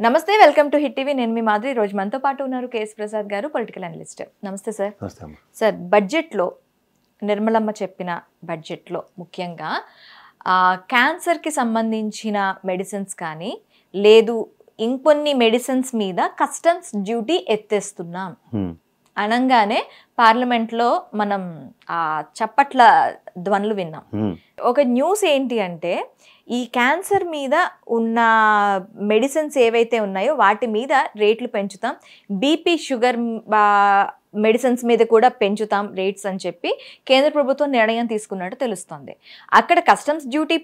నమస్తే, welcome to hit TV. నేను మీ మాదిరి. రోజు మనతో పాటు ఉన్నారు కేఎస్ ప్రసాద్ గారు, పొలిటికల్ అనలిస్ట్. నమస్తే సార్. సార్, బడ్జెట్లో నిర్మలమ్మ చెప్పిన బడ్జెట్లో ముఖ్యంగా క్యాన్సర్కి సంబంధించిన మెడిసిన్స్ కానీ లేదు ఇంకొన్ని మెడిసిన్స్ మీద కస్టమ్స్ డ్యూటీ ఎత్తేస్తున్నాం అనగానే పార్లమెంట్లో మనం చప్పట్ల ధ్వనులు విన్నాం. ఒక న్యూస్ ఏంటి అంటే ఈ క్యాన్సర్ మీద ఉన్న మెడిసిన్స్ ఏవైతే ఉన్నాయో వాటి మీద రేట్లు పెంచుతాం, బీపీ షుగర్ మెడిసిన్స్ మీద కూడా పెంచుతాం రేట్స్ అని చెప్పి కేంద్ర ప్రభుత్వం నిర్ణయం తీసుకున్నట్టు తెలుస్తుంది. అక్కడ కస్టమ్స్ డ్యూటీ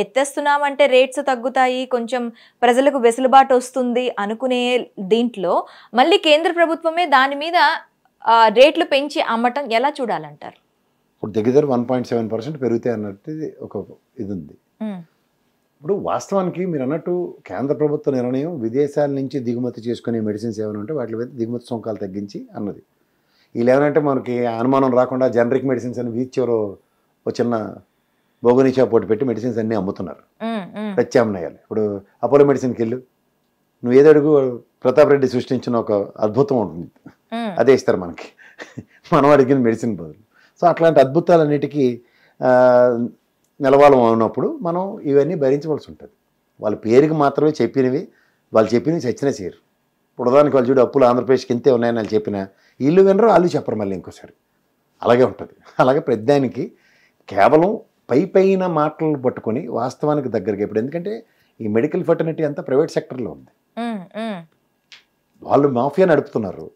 ఎత్తేస్తున్నామంటే రేట్స్ తగ్గుతాయి, కొంచెం ప్రజలకు వెసులుబాటు వస్తుంది అనుకునే దీంట్లో మళ్ళీ కేంద్ర ప్రభుత్వమే దాని మీద రేట్లు పెంచి అమ్మటం ఎలా చూడాలంటారు? ఇప్పుడు దగ్గర 1.7% పెరుగుతాయి అన్నట్టు ఒక ఇది ఉంది. ఇప్పుడు వాస్తవానికి మీరు అన్నట్టు కేంద్ర ప్రభుత్వ నిర్ణయం విదేశాల నుంచి దిగుమతి చేసుకునే మెడిసిన్స్ ఏమైనా ఉంటే వాటి మీద దిగుమతి సుంకాలు తగ్గించి అన్నది. వీళ్ళు ఏమంటే మనకి అనుమానం రాకుండా జనరిక్ మెడిసిన్స్ అని వీచ్చారు ఒక చిన్న బోగనీచా పోటీ పెట్టి మెడిసిన్స్ అన్నీ అమ్ముతున్నారు, ప్రత్యామ్నాయాలు. ఇప్పుడు అపోలో మెడిసిన్కి వెళ్ళు, నువ్వు ఏదో అడుగు, ప్రతాప్ రెడ్డి సృష్టించిన ఒక అద్భుతం ఉంటుంది, అదే ఇస్తారు మనకి మనం అడిగిన మెడిసిన్ బదులు. సో అట్లాంటి అద్భుతాలన్నిటికీ నిలవాలం ఉన్నప్పుడు మనం ఇవన్నీ భరించవలసి ఉంటుంది. వాళ్ళ పేరుకి మాత్రమే చెప్పినవి, వాళ్ళు చెప్పినవి చచ్చినా చేయరు. ఇప్పుడు ఉదాహరణకి వాళ్ళు చూడు, అప్పులు ఆంధ్రప్రదేశ్కి ఇంతే ఉన్నాయని వాళ్ళు చెప్పినా వీళ్ళు వినరు, వాళ్ళు చెప్పరు మళ్ళీ ఇంకోసారి. అలాగే ఉంటుంది. అలాగే ప్రతిదానికి కేవలం పైన మాటలు పట్టుకొని వాస్తవానికి దగ్గరగా, ఇప్పుడు ఎందుకంటే ఈ మెడికల్ ఫర్టర్నిటీ అంతా ప్రైవేట్ సెక్టర్లో ఉంది, వాళ్ళు మాఫియా నడుపుతున్నారు.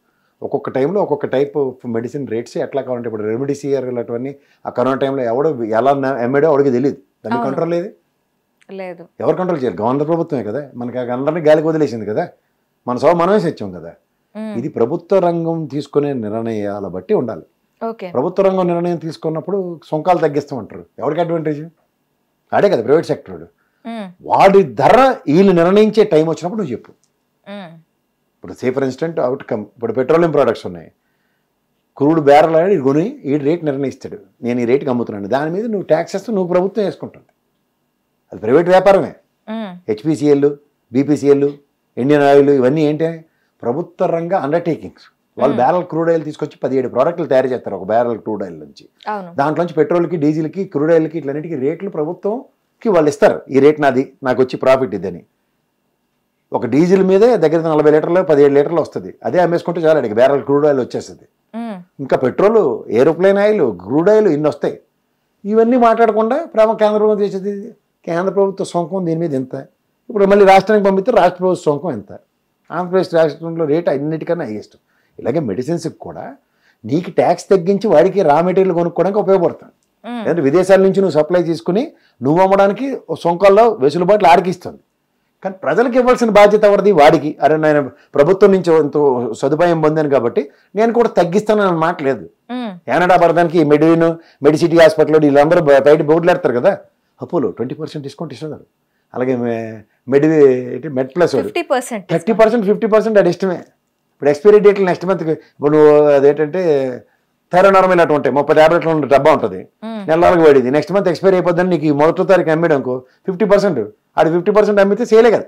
ఒక్కొక్క టైంలో ఒక్కొక్క టైప్ ఆఫ్ మెడిసిన్ రేట్స్ ఎట్లా కావాలంటే, ఇప్పుడు రెమిడిసివిర్ అటువంటి ఆ కరోనా టైంలో ఎవడో ఎలా అమ్మాడో ఎవరికి తెలియదు, దాన్ని కంట్రోల్ లేదు. ఎవరు కంట్రోల్ చేయాలి? గవర్నర్ ప్రభుత్వమే కదా, మనకి అందరినీ గాలికి వదిలేసింది కదా, మన సభ మనమే తెచ్చాం కదా. ఇది ప్రభుత్వ రంగం తీసుకునే నిర్ణయాల బట్టి ఉండాలి. ప్రభుత్వ రంగం నిర్ణయం తీసుకున్నప్పుడు సుంకాలు తగ్గిస్తామంటారు, ఎవరికి అడ్వాంటేజ్? ఆడే కదా ప్రైవేట్ సెక్టర్. వాడి ధర వీళ్ళు నిర్ణయించే టైం వచ్చినప్పుడు నువ్వు చెప్పు. ఇప్పుడు సే ఫర్ ఇన్స్టెంట్ అవుట్కమ్, ఇప్పుడు పెట్రోలియం ప్రోడక్ట్స్ ఉన్నాయి, క్రూడ్ బ్యారల్ అనేది కొని ఈ రేట్ నిర్ణయిస్తాడు, నేను ఈ రేటుకి అమ్ముతున్నాను, దాని మీద నువ్వు ట్యాక్స్ వేస్తే నువ్వు ప్రభుత్వం వేసుకుంటుంది. అది ప్రైవేట్ వ్యాపారమే. హెచ్పిసిఎల్, బీపీసీఎల్, ఇండియన్ ఆయిల్ ఇవన్నీ ఏంటి? ప్రభుత్వ రంగ అండర్టేకింగ్స్. వాళ్ళు బ్యారల్ క్రూడ్ ఆయిల్ తీసుకొచ్చి 17 ప్రోడక్ట్లు తయారు చేస్తారు ఒక బ్యారల్ క్రూడ్ ఆయిల్ నుంచి. దాంట్లోంచి పెట్రోల్కి, డీజిల్కి, క్రూడ్ ఆయిల్కి ఇట్లన్నిటికీ రేట్లు ప్రభుత్వంకి వాళ్ళు ఇస్తారు. ఈ రేట్ నాది, నాకు వచ్చి ప్రాఫిట్ ఇదని. ఒక డీజిల్ మీదే దగ్గర 40 లీటర్లు 17 లీటర్లు వస్తుంది, అదే అమ్మేసుకుంటే చాలా అడిగి బ్యారల్ క్రూడ్ ఆయిల్ వచ్చేస్తుంది. ఇంకా petrol, aeroplane oil, crude oil ఇన్ని వస్తాయి. ఇవన్నీ మాట్లాడకుండా కేంద్ర ప్రభుత్వం చేసేది, కేంద్ర ప్రభుత్వ సొంకం దీని మీద ఎంత, ఇప్పుడు మళ్ళీ రాష్ట్రానికి పంపిస్తే రాష్ట్ర ప్రభుత్వ సొంకం ఎంత, ఆంధ్రప్రదేశ్ రాష్ట్రంలో రేట్ అన్నిటికన్నా హైయెస్ట్. ఇలాగే మెడిసిన్స్కి కూడా నీకు ట్యాక్స్ తగ్గించి వాడికి రా మెటీరియల్ కొనుక్కోవడానికి ఉపయోగపడుతుంది. ఎందుకంటే విదేశాల నుంచి నువ్వు సప్లై చేసుకుని నువ్వు అమ్మడానికి సొంకాల్లో వెసులుబాట్లు ఆడికిస్తుంది. కానీ ప్రజలకు ఇవ్వాల్సిన బాధ్యత ఎవరిది? వాడికి. అరే నేను ప్రభుత్వం నుంచి ఎంతో సదుపాయం పొందాను కాబట్టి నేను కూడా తగ్గిస్తానని మాట లేదు. కెనడా పడడానికి మెడిసిటీ హాస్పిటల్ వీళ్ళందరూ బయట బోర్డులు పెడతారు కదా, అపోలో 20% డిస్కౌంట్ ఇస్తున్నారు. అలాగే మెడ్ ప్లస్ 30%, 50% అది ఇష్టమే. ఇప్పుడు ఎక్స్పైరీ డేట్లు నెక్స్ట్ మంత్కి, ఇప్పుడు అదేంటంటే థైరోనార్మల్ అటు ఉంటాయి, 30 ట్యాబ్లెట్లు ఉన్న డబ్బా ఉంటుంది, నెలలకు పడింది, నెక్స్ట్ మంత్ ఎక్స్పైరీ అయిపోద్దని నీకు 1వ తారీఖు అమ్మేయడానికి 50%, అది 50% అమ్మితే సేలే కదా.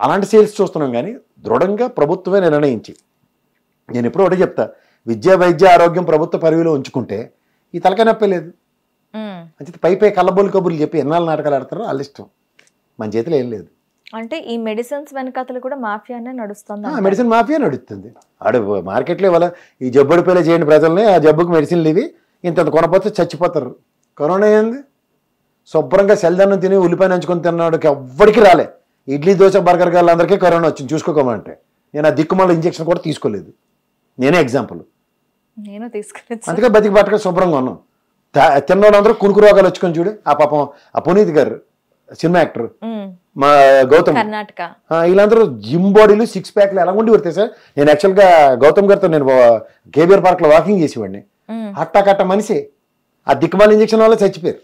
అలాంటి సేల్స్ చూస్తున్నాం. కానీ దృఢంగా ప్రభుత్వమే నిర్ణయించి, నేను ఎప్పుడూ ఒకటి చెప్తా, విద్య, వైద్య, ఆరోగ్యం ప్రభుత్వ పరిధిలో ఉంచుకుంటే ఈ తలకాయ నొప్పే లేదు. అంటే పై కళ్ళబోలు కబుర్లు చెప్పి ఎన్నాళ్ళు నాటకాలు ఆడతారో వాళ్ళ ఇష్టం, మన చేతిలో ఏం లేదు. అంటే ఈ మెడిసిన్స్ వెనకాతలు కూడా మాఫియానే నడుస్తుంది. మెడిసిన్ మాఫియా నడుస్తుంది. ఆడు మార్కెట్లో ఇవాళ ఈ జబ్బుడిపోయిన చేయండి ప్రజల్ని, ఆ జబ్బుకి మెడిసిన్లు ఇవి ఇంత కొనపోతే చచ్చిపోతారు. కరోనా ఏంది? శుభ్రంగా సెల్దన్నం తిని ఉల్లిపాయ నంచుకొని తిన్నాడుకి ఎవ్వడికి రాలే. ఇడ్లీ, దోశ, బర్గర్ గాళ్ళందరికీ కరోనా వచ్చింది చూసుకోమంటే. నేను ఆ దిక్కుమాల ఇంజక్షన్ కూడా తీసుకోలేదు, నేనే ఎగ్జాంపుల్. నేను తీసుకోలేదు, అందుకే బతికి బట్టగా శుభ్రంగా ఉన్నాం. తిన్నోళ్ళందరూ కునుకు రోగాలు వచ్చుకొని చూడు. ఆ పాపం ఆ పునీత్ గారు సినిమా యాక్టర్, మా గౌతమ్, కర్ణాటక, వీళ్ళందరూ జిమ్ బాడీలు, 6 ప్యాక్లు ఎలా ఉండి పడతాయి సార్. నేను యాక్చువల్గా గౌతమ్ గారితో నేను కేబీఆర్ పార్క్లో వాకింగ్ చేసేవాడిని. అట్ట మనిషి ఆ దిక్కుమాల ఇంజక్షన్ వల్ల చచ్చిపోయారు.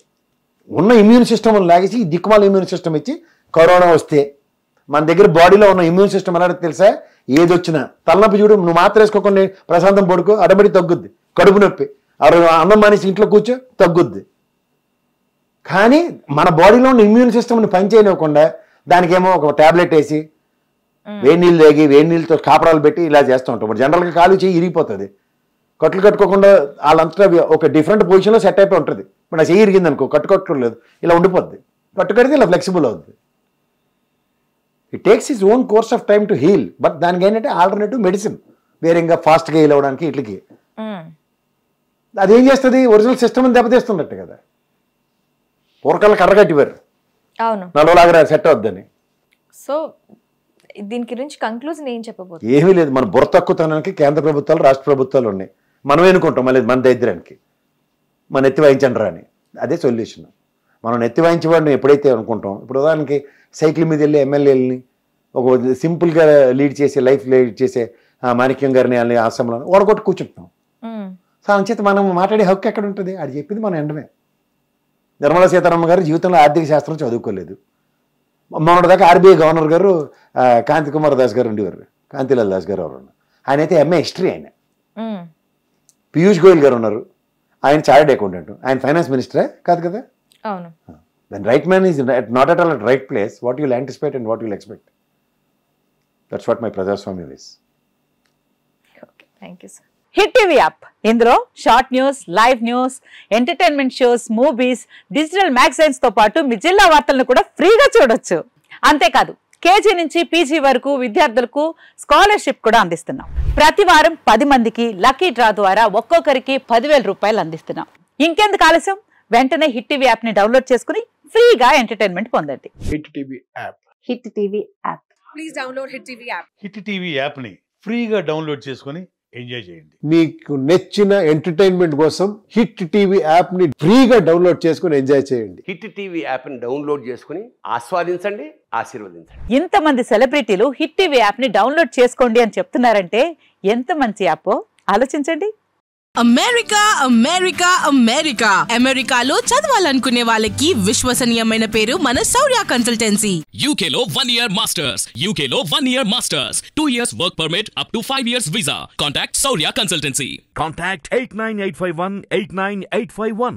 ఉన్న ఇమ్యూన్ సిస్టమ్ లాగేసి ఈ దిక్కుమాల ఇమ్యూన్ సిస్టమ్ ఇచ్చి కరోనా వస్తే మన దగ్గర బాడీలో ఉన్న ఇమ్యూన్ సిస్టమ్ ఎలా తెలుసా? ఏది వచ్చినా తలనొప్పి చూడు, నువ్వు మాత్రం వేసుకోకుండా ప్రశాంతం పడుకో, ఆటోమేటిక్ తగ్గుద్ది. కడుపు నొప్పి అన్నం మానేసి ఇంట్లో కూర్చో, తగ్గుద్ది. కానీ మన బాడీలో ఉన్న ఇమ్యూన్ సిస్టమ్ని పనిచేయనివ్వకుండా దానికేమో ఒక ట్యాబ్లెట్ వేసి వేడి నీళ్ళు తాగి వేడి నీళ్ళతో కాపరాలు పెట్టి ఇలా చేస్తూ ఉంటాం. ఇప్పుడు జనరల్గా కాలు చేయి ఇరిగిపోతుంది, కట్లు కట్టుకోకుండా వాళ్ళంతా ఒక డిఫరెంట్ పొజిషన్లో సెట్ అయిపోయి ఉంటుంది. ఇప్పుడు నా చెయ్యి ఇరిగింది అనుకో, కట్టుకోవట్లేదు, ఇలా ఉండిపోద్ది. కట్టుకడితే ఇలా ఫ్లెక్సిబుల్ అవుతుంది. It takes his own course of time to heal. But దానికి ఏంటంటే ఆల్టర్నేటివ్ మెడిసిన్, వేరే ఇంకా ఫాస్ట్గా హీల్ అవ్వడానికి ఇట్లకి. అదేం చేస్తుంది, ఒరిజినల్ సిస్టమ్ దెబ్బతీస్తుందట కదా. పూర్వకాలను కర్రగట్టివారు, అవును, నలుగులాగా సెట్ అవుద్దని. సో దీని గురించి కంక్లూజన్ ఏం చెప్పబోతుంది? ఏమీ లేదు. మన బుర్ర తక్కువతనానికి కేంద్ర ప్రభుత్వాలు, రాష్ట్ర ప్రభుత్వాలు ఉన్నాయి. మనం ఎన్నుకుంటాం మళ్ళీ మన దరిద్రానికి, మన ఎత్తి వాయించండి అని. అదే సొల్యూషన్. మనం ఎత్తి వాయించేవాడిని ఎప్పుడైతే అనుకుంటాం, ఇప్పుడు ఉదాహరణకి సైకిల్ మీద వెళ్ళి ఎమ్మెల్యేలని ఒక సింపుల్గా లీడ్ చేసే, లైఫ్ లీడ్ చేసే మాణిక్యం గారిని వాళ్ళని ఆశ్రమంలో ఓడగొట్టి కూర్చుంటాం. సో అంచేత మనం మాట్లాడే హక్కు ఎక్కడ ఉంటుంది? అది చెప్పింది మన ఎండమే. నిర్మలా సీతారామన్ గారు జీవితంలో ఆర్థిక శాస్త్రం చదువుకోలేదు. మొన్నటిదాకా ఆర్బీఐ గవర్నర్ గారు కాంతి కుమార్ దాస్ గారు ఉండేవారు, కాంతిలాల్ దాస్ గారు ఎవరు. ఆయన అయితే ఎంఏ హిస్టరీ. ఆయన పీయూష్ గోయల్ గారు ఉన్నారు, ఆయన చార్టెడ్ అకౌంటెంట్. ఆయన ఫైనాన్స్ మినిస్టరే కాదు కదా. అవును. When right man is not at all at right place, what you will anticipate and what you will expect. That's what my Prajaswamya is. Okay, thank you, sir. Hit TV app, ఇందులో short news, live news, entertainment shows, movies, digital magazines తో పాటు మీ జిల్లా వార్తలను కూడా ఫ్రీగా చూడొచ్చు. అంతేకాదు, KG నుంచి పీజీ వరకు విద్యార్థులకు స్కాలర్షిప్ కూడా అందిస్తున్నాం. ప్రతి వారం 10 మందికి లక్కీ డ్రా ద్వారా ఒక్కొక్కరికి 10,000 రూపాయలు అందిస్తున్నాం. ఇంకెందుకు ఆలస్యం, వెంటనే హిట్ టీవీ యాప్ ని డౌన్లోడ్ చేసుకుని ఫ్రీగా ఎంటర్టైన్మెంట్ పొందండి. Hit TV app. Hit TV app. Please download hit TV app. Hit TV app ని ఫ్రీగా డౌన్లోడ్ చేసుకొని ఎంజాయ్ చేయండి. మీకు నచ్చిన ఎంటర్టైన్మెంట్ కోసం హిట్ టీవీ యాప్ ని ఫ్రీగా డౌన్లోడ్ చేసుకొని ఎంజాయ్ చేయండి. హిట్ టీవీ యాప్ ని డౌన్లోడ్ చేసుకుని ఆస్వాదించండి, ఆశీర్వదించండి. ఇంతమంది సెలబ్రిటీలు హిట్ టీవీ యాప్ ని డౌన్లోడ్ చేసుకోండి అని చెప్తున్నారంటే ఎంత మంచి యాప్ ఆలోచించండి. అమెరికా అమెరికా అమెరికా అమెరికాలో చదవాలనుకునే వాళ్ళకి విశ్వసనీయమైన పేరు మన శౌర్య కన్సల్టెన్సీ. UK లో 1 year masters, UK లో 1 year masters, 2 years work permit up to 5 years visa. Contact Saurya Consultancy. Contact 89851 89851.